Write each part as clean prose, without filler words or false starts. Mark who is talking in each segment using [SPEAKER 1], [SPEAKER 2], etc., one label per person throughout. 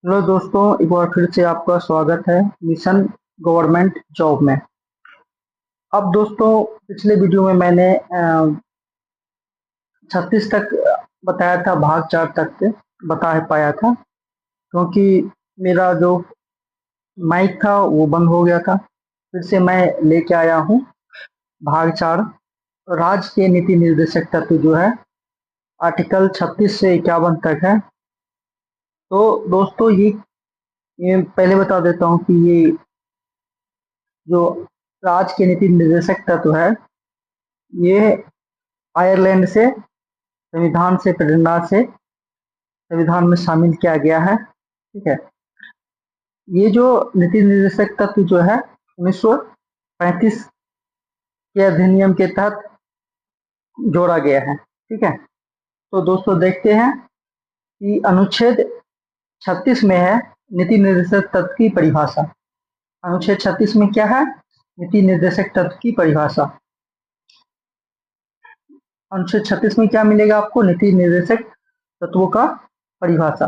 [SPEAKER 1] Hello दोस्तों, एक बार फिर से आपका स्वागत है मिशन गवर्नमेंट जॉब में। अब दोस्तों, पिछले वीडियो में मैंने 36 तक बताया था, भाग 4 तक के बता पाया था क्योंकि मेरा जो माइक था वो बंद हो गया था। फिर से मैं लेके आया हूँ भाग 4। राज्य के नीति निर्देशक तत्व जो है आर्टिकल 36 से 51 तक है। तो दोस्तों ये पहले बता देता हूँ कि ये जो राज्य के नीति निर्देशक तत्व है ये आयरलैंड से संविधान से प्रेरणा से संविधान में शामिल किया गया है। ठीक है। ये जो नीति निर्देशक तत्व जो है 1935 के अधिनियम के तहत जोड़ा गया है। ठीक है। तो दोस्तों देखते हैं कि अनुच्छेद 36 में है नीति निर्देशक तत्व की परिभाषा। अनुच्छेद 36 में क्या है? नीति निर्देशक तत्व की परिभाषा। अनुच्छेद 36 में क्या मिलेगा आपको? नीति निर्देशक तत्वों का परिभाषा।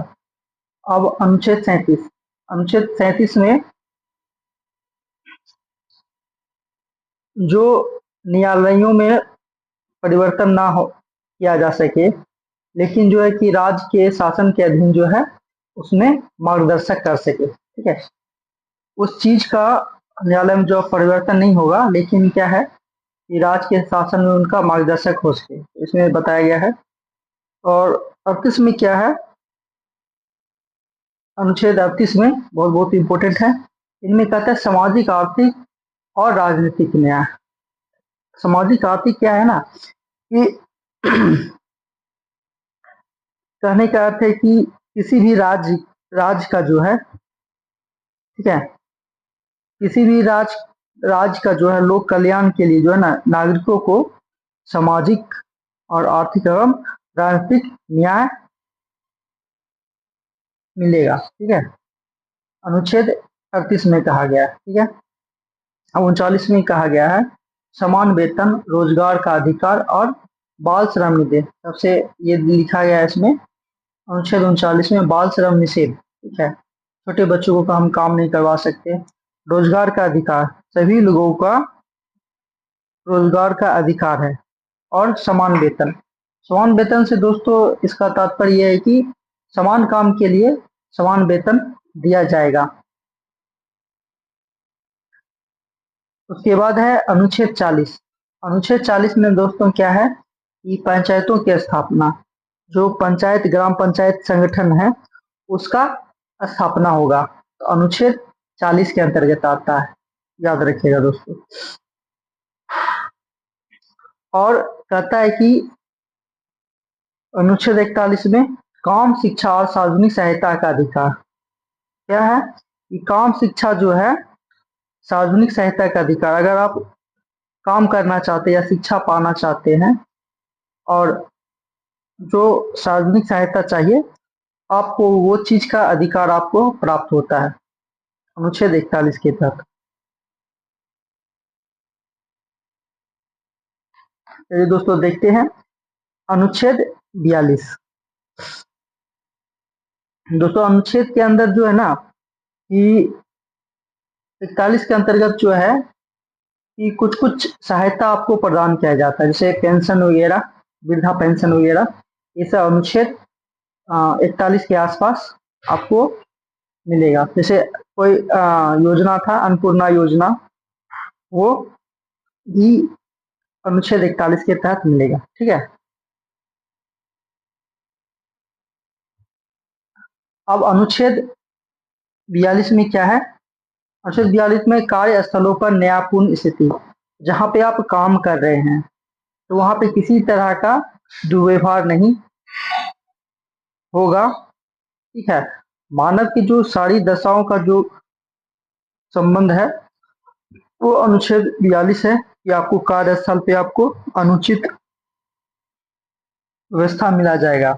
[SPEAKER 1] अब अनुच्छेद 37। अनुच्छेद 37 में जो न्यायालयों में परिवर्तन ना हो किया जा सके, लेकिन जो है कि राज्य के शासन के अधीन जो है उसमें मार्गदर्शक कर सके। ठीक है। उस चीज का न्यायालय में जो परिवर्तन नहीं होगा, लेकिन क्या है कि राज्य के शासन में उनका मार्गदर्शक हो सके, इसमें बताया गया है। और 38 में क्या है? अनुच्छेद 38 में बहुत बहुत इंपॉर्टेंट है। इनमें कहता है सामाजिक, आर्थिक और राजनीतिक न्याय। सामाजिक आर्थिक क्या है ना कि कहने का अर्थ है कि किसी भी राज्य का जो है, ठीक है, किसी भी राज्य का जो है लोक कल्याण के लिए जो है ना नागरिकों को सामाजिक और आर्थिक एवं राजनीतिक न्याय मिलेगा। ठीक है। अनुच्छेद 38 में कहा गया है। ठीक है। अब 39 में कहा गया है समान वेतन, रोजगार का अधिकार और बाल श्रम निषेध। सबसे ये लिखा गया है इसमें अनुच्छेद 39 में बाल श्रम निषेध। ठीक है। छोटे बच्चों को हम काम नहीं करवा सकते। रोजगार का अधिकार, सभी लोगों का रोजगार का अधिकार है। और समान वेतन। समान वेतन से दोस्तों इसका तात्पर्य यह है कि समान काम के लिए समान वेतन दिया जाएगा। उसके बाद है अनुच्छेद 40। अनुच्छेद 40 में दोस्तों क्या है कि पंचायतों की स्थापना, जो पंचायत ग्राम पंचायत संगठन है उसका स्थापना होगा, तो अनुच्छेद 40 के अंतर्गत आता है, याद रखिएगा दोस्तों। और कहता है कि अनुच्छेद 41 में काम, शिक्षा और सार्वजनिक सहायता का अधिकार। क्या है कि काम, शिक्षा जो है सार्वजनिक सहायता का अधिकार। अगर आप काम करना चाहते हैं या शिक्षा पाना चाहते हैं और जो सार्वजनिक सहायता चाहिए, आपको वो चीज का अधिकार आपको प्राप्त होता है अनुच्छेद 41 के तहत। चलिए दोस्तों देखते हैं अनुच्छेद 42। दोस्तों अनुच्छेद के अंदर जो है ना कि 41 के अंतर्गत जो है कि कुछ कुछ सहायता आपको प्रदान किया जाता है, जैसे पेंशन वगैरह, वृद्धा पेंशन वगैरह। ये सब अनुच्छेद 41 के आसपास आपको मिलेगा। जैसे कोई योजना था अन्नपूर्णा योजना, वो भी अनुच्छेद 41 के तहत मिलेगा। ठीक है। अब अनुच्छेद 42 में क्या है? अनुच्छेद 42 में कार्यस्थलों पर न्यायपूर्ण स्थिति। जहां पे आप काम कर रहे हैं तो वहां पे किसी तरह का दुर्व्यवहार नहीं होगा। ठीक है। मानव की जो सारी दशाओं का जो संबंध है वो अनुच्छेद 42 है कि आपको कार्यस्थल पे आपको अनुचित व्यवस्था मिला जाएगा।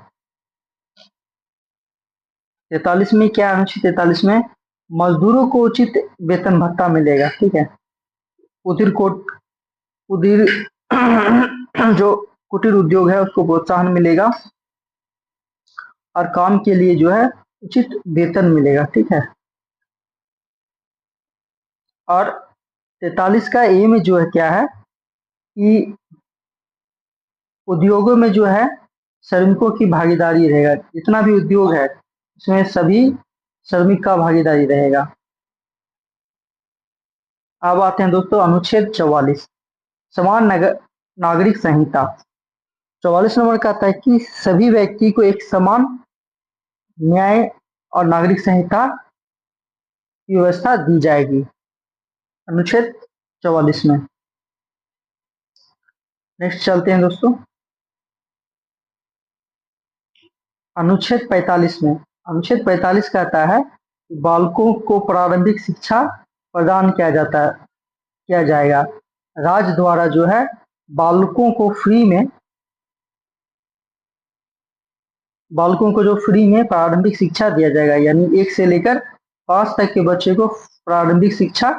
[SPEAKER 1] 43 में क्या? अनुच्छेद 43 में मजदूरों को उचित वेतन भत्ता मिलेगा। ठीक है। कुटीर कोट कुटीर जो कुटीर उद्योग है उसको प्रोत्साहन मिलेगा और काम के लिए जो है उचित वेतन मिलेगा, ठीक है। और 43 का ए में जो है क्या है कि उद्योगों में जो है श्रमिकों की भागीदारी रहेगा। जितना भी उद्योग है उसमें सभी श्रमिक का भागीदारी रहेगा। अब आते हैं दोस्तों अनुच्छेद 44 समान नागरिक संहिता। 44 नंबर का आता है कि सभी व्यक्ति को एक समान न्याय और नागरिक संहिता की व्यवस्था दी जाएगी। अनुच्छेद 44 में। नेक्स्ट चलते हैं दोस्तों अनुच्छेद 45 में। अनुच्छेद 45 कहता है कि बालकों को प्रारंभिक शिक्षा प्रदान किया जाएगा। राज्य द्वारा जो है बालकों को फ्री में प्रारंभिक शिक्षा दिया जाएगा, यानी 1 से लेकर 5 तक के बच्चे को प्रारंभिक शिक्षा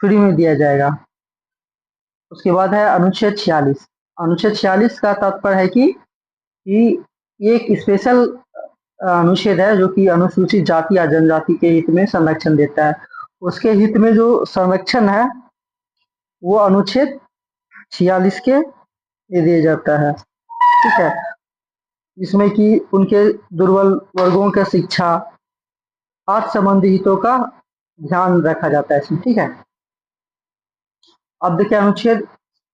[SPEAKER 1] फ्री में दिया जाएगा। उसके बाद है अनुच्छेद 46। अनुच्छेद 46 का तात्पर्य है कि एक स्पेशल अनुच्छेद है जो कि अनुसूचित जाति या जनजाति के हित में संरक्षण देता है। उसके हित में जो संरक्षण है वो अनुच्छेद 46 के ये दिया जाता है, ठीक है। जिसमें कि उनके दुर्बल वर्गों का शिक्षा आदि संबंधी हितों का ध्यान रखा जाता है इसमें, ठीक है। अब देखिए अनुच्छेद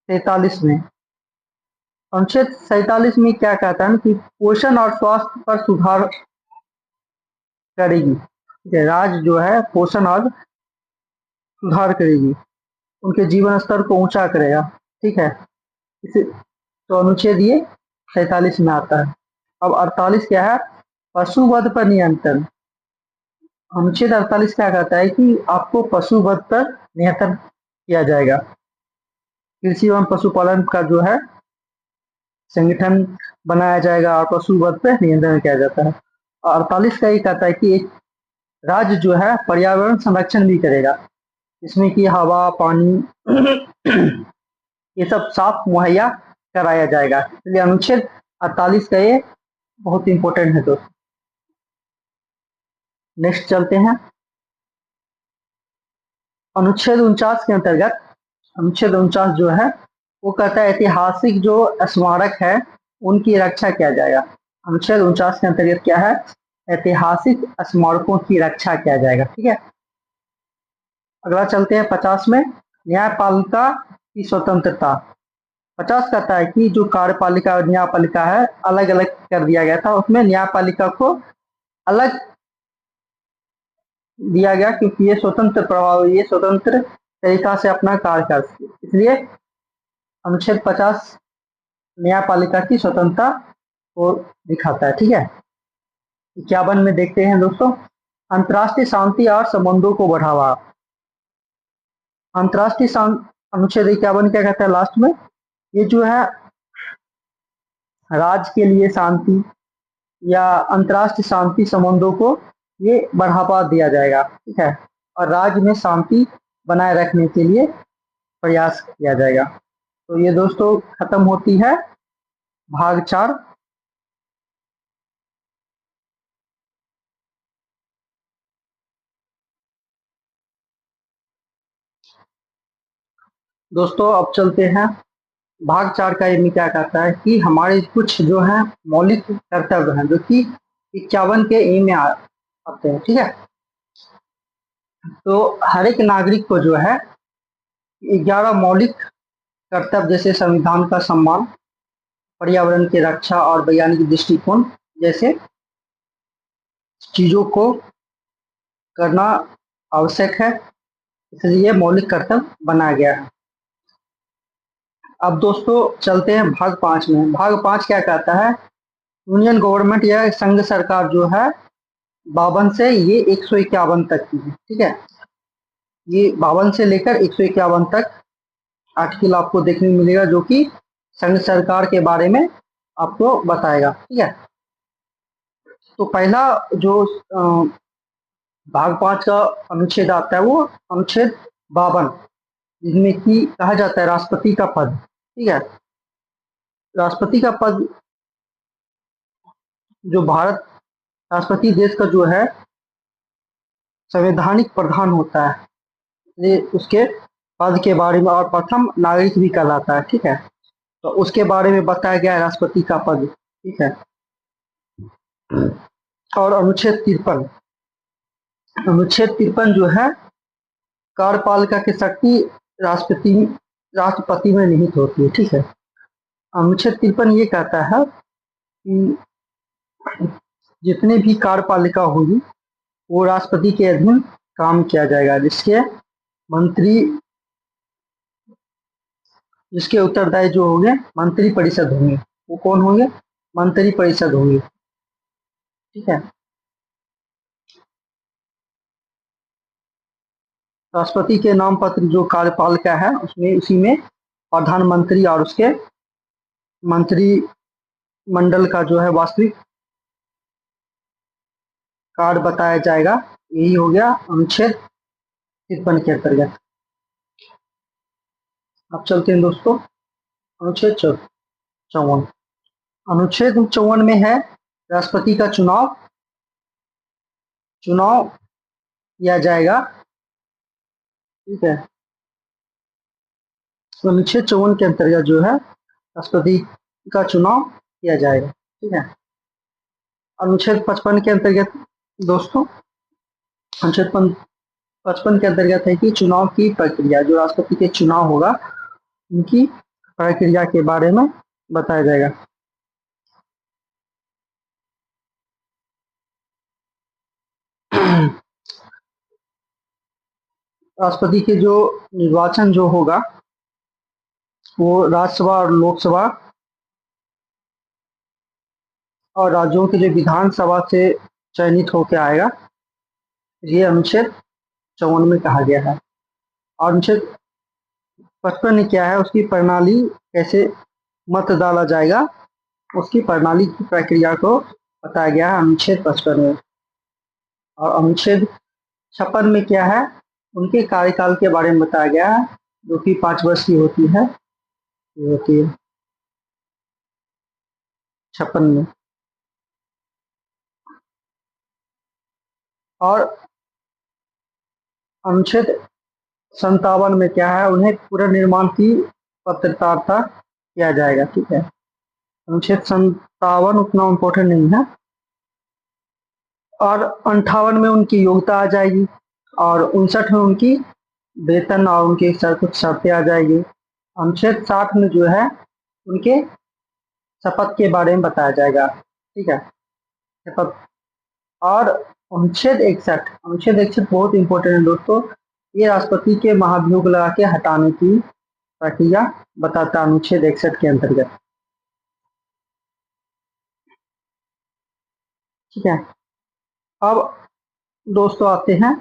[SPEAKER 1] 43 में। अनुच्छेद 47 में क्या कहता है कि पोषण और स्वास्थ्य पर सुधार करेगी, ठीक है। राज्य जो है पोषण और सुधार करेगी, उनके जीवन स्तर को ऊंचा करेगा, ठीक है। इसे तो अनुच्छेद ये 47 में आता है। अब 48 क्या है, पशुवध पर नियंत्रण। अनुच्छेद 48 क्या कहता है कि आपको पशुवध पर नियंत्रण किया जाएगा। कृषि एवं पशुपालन का जो है संगठन बनाया जाएगा और पशुवध पर नियंत्रण किया जाता है। और 48 का ये कहता है कि एक राज्य जो है पर्यावरण संरक्षण भी करेगा, इसमें कि हवा पानी ये सब साफ मुहैया कराया जाएगा। इसलिए अनुच्छेद 48 का ये बहुत इंपॉर्टेंट है दोस्तों। नेक्स्ट चलते हैं अनुच्छेद 49 के अंतर्गत। अनुच्छेद 49 जो है वो कहता है ऐतिहासिक जो स्मारक है उनकी रक्षा किया जाएगा। अनुच्छेद 49 के अंतर्गत क्या है, ऐतिहासिक स्मारकों की रक्षा किया जाएगा, ठीक है। अगला चलते हैं 50 में, न्यायपालिका की स्वतंत्रता। 50 कहता है कि जो कार्यपालिका और न्यायपालिका है अलग अलग कर दिया गया था, उसमें न्यायपालिका को अलग दिया गया क्योंकि ये स्वतंत्र तरीका से अपना कार्य कर सके। इसलिए अनुच्छेद 50 न्यायपालिका की स्वतंत्रता को दिखाता है, ठीक है। 51 में देखते हैं दोस्तों, अंतर्राष्ट्रीय शांति और संबंधों को बढ़ावा। अंतर्राष्ट्रीय अनुच्छेद 51 क्या कहता है लास्ट में, ये जो है राज्य के लिए शांति या अंतर्राष्ट्रीय शांति संबंधों को ये बढ़ावा दिया जाएगा, ठीक है। और राज्य में शांति बनाए रखने के लिए प्रयास किया जाएगा। तो ये दोस्तों खत्म होती है भाग 4। दोस्तों अब चलते हैं भाग 4 का। ये क्या कहता है कि हमारे कुछ जो है मौलिक कर्तव्य हैं जो कि 51 के ए में आते हैं, ठीक है। तो हर एक नागरिक को जो है 11 मौलिक कर्तव्य जैसे संविधान का सम्मान, पर्यावरण की रक्षा और वैज्ञानिक दृष्टिकोण जैसे चीजों को करना आवश्यक है, इसलिए मौलिक कर्तव्य बनाया गया है। अब दोस्तों चलते हैं भाग 5 में। भाग 5 क्या कहता है, यूनियन गवर्नमेंट या संघ सरकार जो है 52 से ये 151 तक की है, ठीक है। ये 52 से लेकर 151 तक आर्टिकल आपको देखने को मिलेगा जो कि संघ सरकार के बारे में आपको बताएगा, ठीक है। तो पहला जो भाग 5 का अनुच्छेद आता है वो अनुच्छेद 52, जिसमें कि कहा जाता है राष्ट्रपति का पद, ठीक है। राष्ट्रपति का पद जो भारत राष्ट्रपति देश का जो है संवैधानिक प्रधान होता है, ये उसके पद के बारे में, और प्रथम नागरिक भी कहलाता है। ठीक है, तो उसके बारे में बताया गया है राष्ट्रपति का पद। ठीक है, और अनुच्छेद 53 जो है, कार्यपालिका की शक्ति राष्ट्रपति राष्ट्रपति में निहित होती है। ठीक है, अनुच्छेद 53 ये कहता है कि जितने भी कार्यपालिका होगी वो राष्ट्रपति के अधीन काम किया जाएगा, मंत्री जिसके उत्तरदायी जो होंगे मंत्री परिषद होंगे। वो कौन होंगे? मंत्री परिषद होंगे। ठीक है, राष्ट्रपति के नाम पत्र जो कार्यपालिका है उसमें उसी में प्रधानमंत्री और उसके मंत्रिमंडल का जो है वास्तविक कार्य बताया जाएगा। यही हो गया अनुच्छेद 53 के अंतर्गत। अब चलते हैं दोस्तों अनुच्छेद 54। अनुच्छेद 54 में है राष्ट्रपति का चुनाव किया जाएगा। ठीक है, अनुच्छेद 54 के अंतर्गत जो है राष्ट्रपति का चुनाव किया जाएगा। ठीक है, अनुच्छेद 55 के अंतर्गत दोस्तों, अनुच्छेद 55 के अंतर्गत है कि चुनाव की प्रक्रिया, जो राष्ट्रपति के चुनाव होगा उनकी प्रक्रिया के बारे में बताया जाएगा। राष्ट्रपति के जो निर्वाचन जो होगा वो राज्यसभा और लोकसभा और राज्यों के जो विधानसभा से चयनित होकर आएगा, ये अनुच्छेद 54 में कहा गया है। और अनुच्छेद 55 ने क्या है, उसकी प्रणाली कैसे मत डाला जाएगा, उसकी प्रणाली की प्रक्रिया को बताया गया है अनुच्छेद 55 में। और अनुच्छेद 56 में क्या है, उनके कार्यकाल के बारे में बताया गया है, जो कि 5 वर्ष की होती है। 56 में। और अनुच्छेद 57 में क्या है, उन्हें पुनर्निर्माण की पत्रकारिता किया जाएगा। ठीक है, अनुच्छेद 57 उतना इम्पोर्टेंट नहीं है। और 58 में उनकी योग्यता आ जाएगी, और 59 में उनकी वेतन और उनकी कुछ शर्तें आ जाएगी। अनुच्छेद 60 में जो है उनके शपथ के बारे में बताया जाएगा। ठीक है, शपथ। और अनुच्छेद 61 बहुत इंपॉर्टेंट है दोस्तों, ये राष्ट्रपति के महाभियोग लगा के हटाने की प्रक्रिया बताता है अनुच्छेद 61 के अंतर्गत। ठीक है, अब दोस्तों आते हैं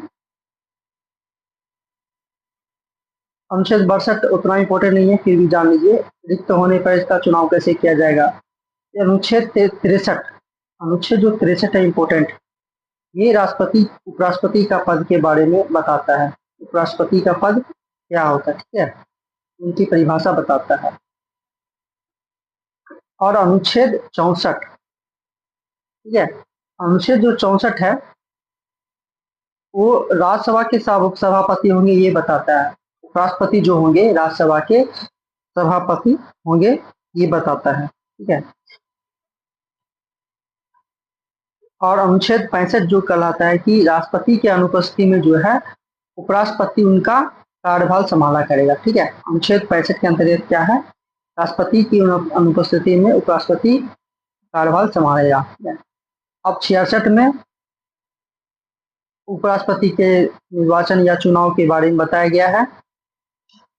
[SPEAKER 1] अनुच्छेद 62, उतना इंपॉर्टेंट नहीं है, फिर भी जान लीजिए। रिक्त होने पर इसका चुनाव कैसे किया जाएगा। अनुच्छेद जो 63 है इंपॉर्टेंट, ये राष्ट्रपति उपराष्ट्रपति का पद के बारे में बताता है। उपराष्ट्रपति का पद क्या होता है, ठीक है, उनकी परिभाषा बताता है। और अनुच्छेद 64, ठीक है, अनुच्छेद जो 64 है वो राज्यसभा के सभापति होंगे, ये बताता है। उपराष्ट्रपति जो होंगे राज्यसभा के सभापति होंगे, ये बताता है। ठीक है, और अनुच्छेद 65 जो कहलाता है कि राष्ट्रपति के अनुपस्थिति में जो है उपराष्ट्रपति उनका कार्यभार संभाला करेगा। ठीक है, अनुच्छेद 65 के अंतर्गत क्या है, राष्ट्रपति की अनुपस्थिति में उपराष्ट्रपति कार्यभार संभालेगा। अब 66 में उपराष्ट्रपति के निर्वाचन या चुनाव के बारे में बताया गया है।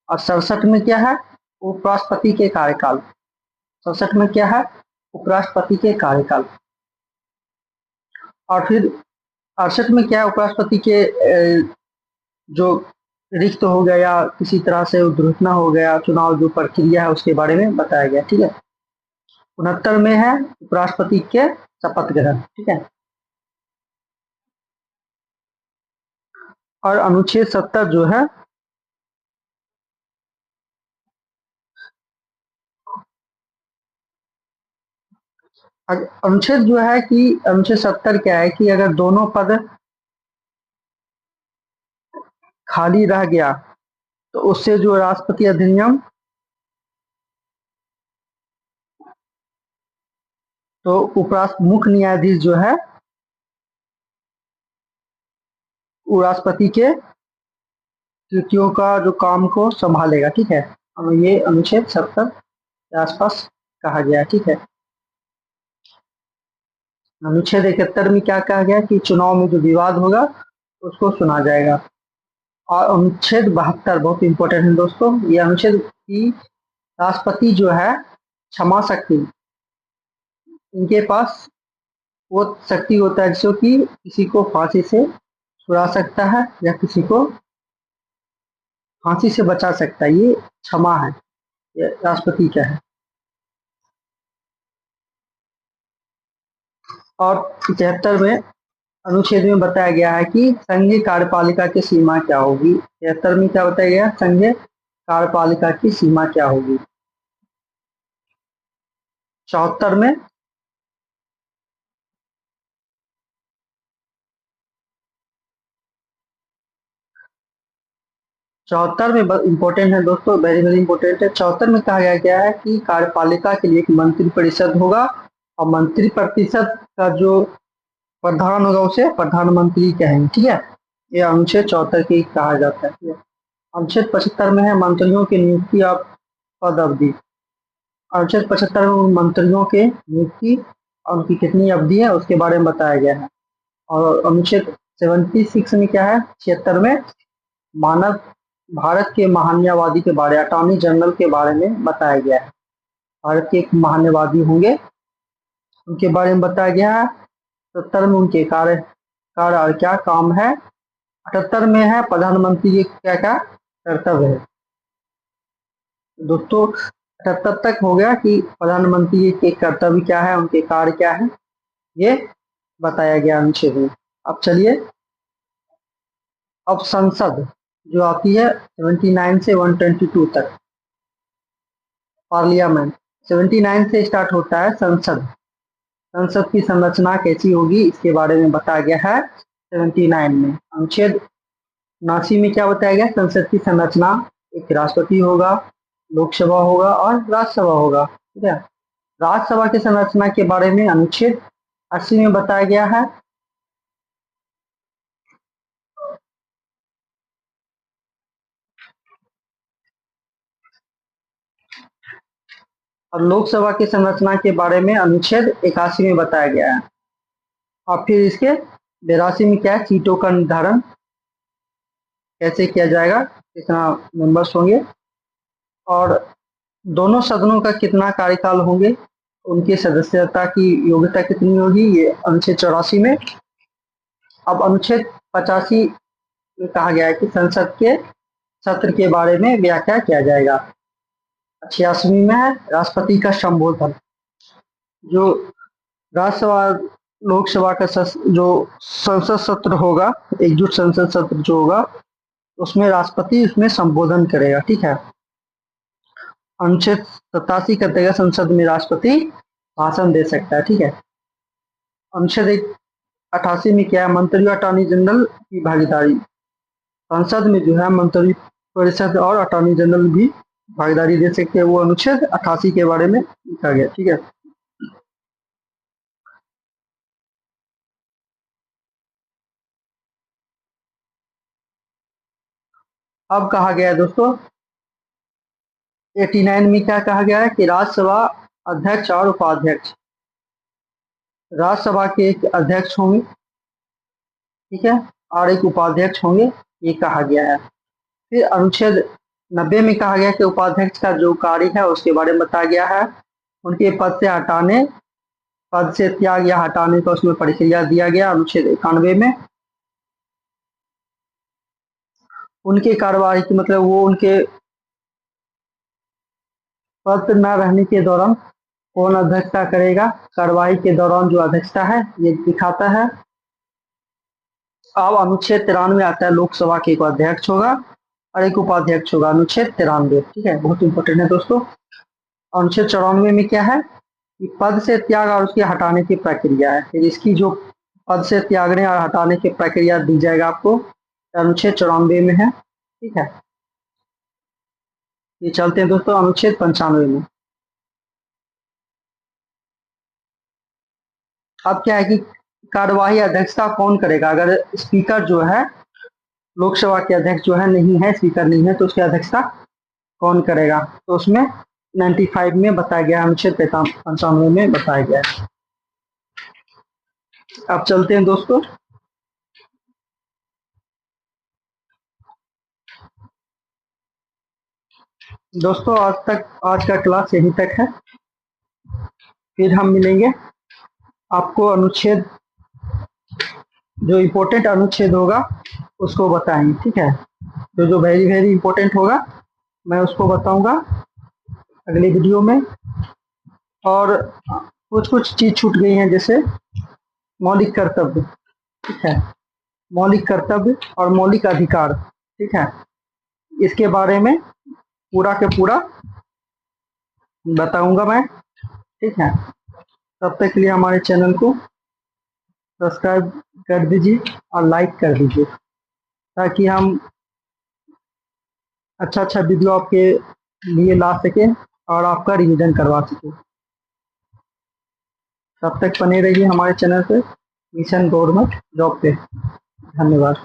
[SPEAKER 1] और 67 में क्या है, उपराष्ट्रपति के कार्यकाल। 67 में क्या है, उपराष्ट्रपति के कार्यकाल। और फिर 68 में क्या है, उपराष्ट्रपति के जो रिक्त हो गया या किसी तरह से दुर्घटना हो गया, चुनाव जो प्रक्रिया है उसके बारे में बताया गया। ठीक है, 69 में है उपराष्ट्रपति के शपथ ग्रहण। ठीक है, और अनुच्छेद 70 जो है अनुच्छेद जो है कि अनुच्छेद 70 क्या है कि अगर दोनों पद खाली रह गया तो उससे जो राष्ट्रपति अधिनियम, तो उपराष्ट्र मुख्य न्यायाधीश जो है वो राष्ट्रपति के कृतियों का जो काम को संभालेगा। ठीक है, अब ये अनुच्छेद 70 के आसपास कहा गया है। ठीक है, अनुच्छेद 71 में क्या कहा गया कि चुनाव में जो विवाद होगा उसको सुना जाएगा। और अनुच्छेद 72 बहुत इंपॉर्टेंट है दोस्तों, ये अनुच्छेद की राष्ट्रपति जो है क्षमा शक्ति, इनके पास वो शक्ति होता है जो कि किसी को फांसी से छुड़ा सकता है या किसी को फांसी से बचा सकता है। ये क्षमा है, ये राष्ट्रपति का है। और 73 में अनुच्छेद में बताया गया है कि संघीय कार्यपालिका की सीमा क्या होगी। 73 में क्या बताया गया, संघीय कार्यपालिका की सीमा क्या होगी। 74 में 74 में इंपॉर्टेंट है दोस्तों, वेरी वेरी इंपॉर्टेंट है। 74 में कहा गया है कि कार्यपालिका के लिए एक मंत्री परिषद होगा और मंत्री परिषद का जो प्रधान होगा उसे प्रधानमंत्री कहेंगे। ठीक है, ये अनुच्छेद 74 की कहा जाता है। ठीक है, अनुच्छेद 75 में है मंत्रियों की नियुक्ति और पद अवधि। अनुच्छेद 75 में मंत्रियों के नियुक्ति और उनकी कितनी अवधि है उसके बारे में बताया गया है। और अनुच्छेद 76 में क्या है, 76 में मानव भारत के महान्यायवादी के बारे, अटॉर्नी जनरल के बारे में बताया गया है। भारत के एक महान्यायवादी होंगे, उनके बारे में बताया गया है। 70 में उनके कार्य और क्या काम है। 78 में है प्रधानमंत्री के क्या क्या कर्तव्य है। दोस्तों 78 तक हो गया कि प्रधानमंत्री के कर्तव्य क्या है, उनके कार्य क्या है, ये बताया गया अनुच्छेद में। अब चलिए, अब संसद जो आती है 79 से 122 तक, पार्लियामेंट 79 से स्टार्ट होता है संसद। संसद की संरचना कैसी होगी इसके बारे में बताया गया है 79 में। अनुच्छेद 79 में क्या बताया गया, संसद की संरचना, एक राष्ट्रपति होगा, लोकसभा होगा और राज्यसभा होगा। ठीक है, राज्यसभा की संरचना के बारे में अनुच्छेद 80 में बताया गया है। और लोकसभा की संरचना के बारे में अनुच्छेद 81 में बताया गया है। और फिर इसके 82 में क्या है, सीटों का निर्धारण कैसे किया जाएगा, कितना मेंबर्स होंगे और दोनों सदनों का कितना कार्यकाल होंगे, उनकी सदस्यता की योग्यता कितनी होगी, ये अनुच्छेद 84 में। अब अनुच्छेद 85 में कहा गया है कि संसद के सत्र के बारे में व्याख्या किया जाएगा। 86 में है राष्ट्रपति का संबोधन। जो राज्यसभा लोकसभा का जो संसद सत्र होगा, एकजुट संसद सत्र जो होगा, उसमें राष्ट्रपति उसमें संबोधन करेगा। ठीक है, अनुच्छेद 87 कहते हैं संसद में राष्ट्रपति भाषण दे सकता है। ठीक है, अनुच्छेद 88 में क्या है, मंत्री और अटॉर्नी जनरल की भागीदारी। संसद में जो है मंत्री परिषद और अटॉर्नी जनरल भी भागीदारी दे सकते हैं, वो अनुच्छेद 88 के बारे में लिखा गया। ठीक है, अब कहा गया है दोस्तों 89 में क्या कहा गया है कि राज्यसभा अध्यक्ष और उपाध्यक्ष, राज्यसभा के एक अध्यक्ष होंगे, ठीक है, और एक उपाध्यक्ष होंगे, ये कहा गया है। फिर अनुच्छेद 90 में कहा गया कि उपाध्यक्ष का जो कार्य है उसके बारे में बताया गया है। उनके पद से हटाने, पद से त्याग या हटाने का उसमें प्रक्रिया दिया गया अनुच्छेद 91 में। उनके कार्यवाही की मतलब वो उनके पद न रहने के दौरान कौन अध्यक्षता करेगा, कार्यवाही के दौरान जो अध्यक्षता है ये दिखाता है। अब अनुच्छेद 93 आता है, लोकसभा के एक अध्यक्ष होगा और एक उपाध्यक्ष होगा, अनुच्छेद 93। ठीक है, बहुत इंपॉर्टेंट है दोस्तों। अनुच्छेद 94 में क्या है कि पद से त्याग और उसके हटाने की प्रक्रिया है। फिर इसकी जो पद से त्यागने और हटाने की प्रक्रिया दी जाएगा आपको, अनुच्छेद 94 में है। ठीक है, ये चलते हैं दोस्तों अनुच्छेद 95 में। अब क्या है कि कार्यवाही अध्यक्षता कौन करेगा? अगर स्पीकर जो है, लोकसभा के अध्यक्ष जो है नहीं है, स्पीकर नहीं है, तो उसकी अध्यक्षता कौन करेगा? तो उसमें 95 में बताया गया, अनुच्छेद 95 में बताया गया है। अब चलते हैं दोस्तों आज का क्लास यहीं तक है। फिर हम मिलेंगे, आपको अनुच्छेद जो इम्पोर्टेंट अनुच्छेद होगा उसको बताएंगे। ठीक है, तो जो वेरी वेरी इम्पोर्टेंट होगा मैं उसको बताऊंगा अगले वीडियो में। और कुछ कुछ चीज छूट गई हैं, जैसे मौलिक कर्तव्य। ठीक है, मौलिक कर्तव्य और मौलिक अधिकार। ठीक है, इसके बारे में पूरा के पूरा बताऊंगा मैं। ठीक है, तब तक के लिए हमारे चैनल को सब्सक्राइब कर दीजिए और लाइक कर दीजिए, ताकि हम अच्छा अच्छा वीडियो आपके लिए ला सके और आपका रिवीजन करवा सके। तब तक बने रहिए हमारे चैनल पे, मिशन गवर्नमेंट जॉब पे। धन्यवाद।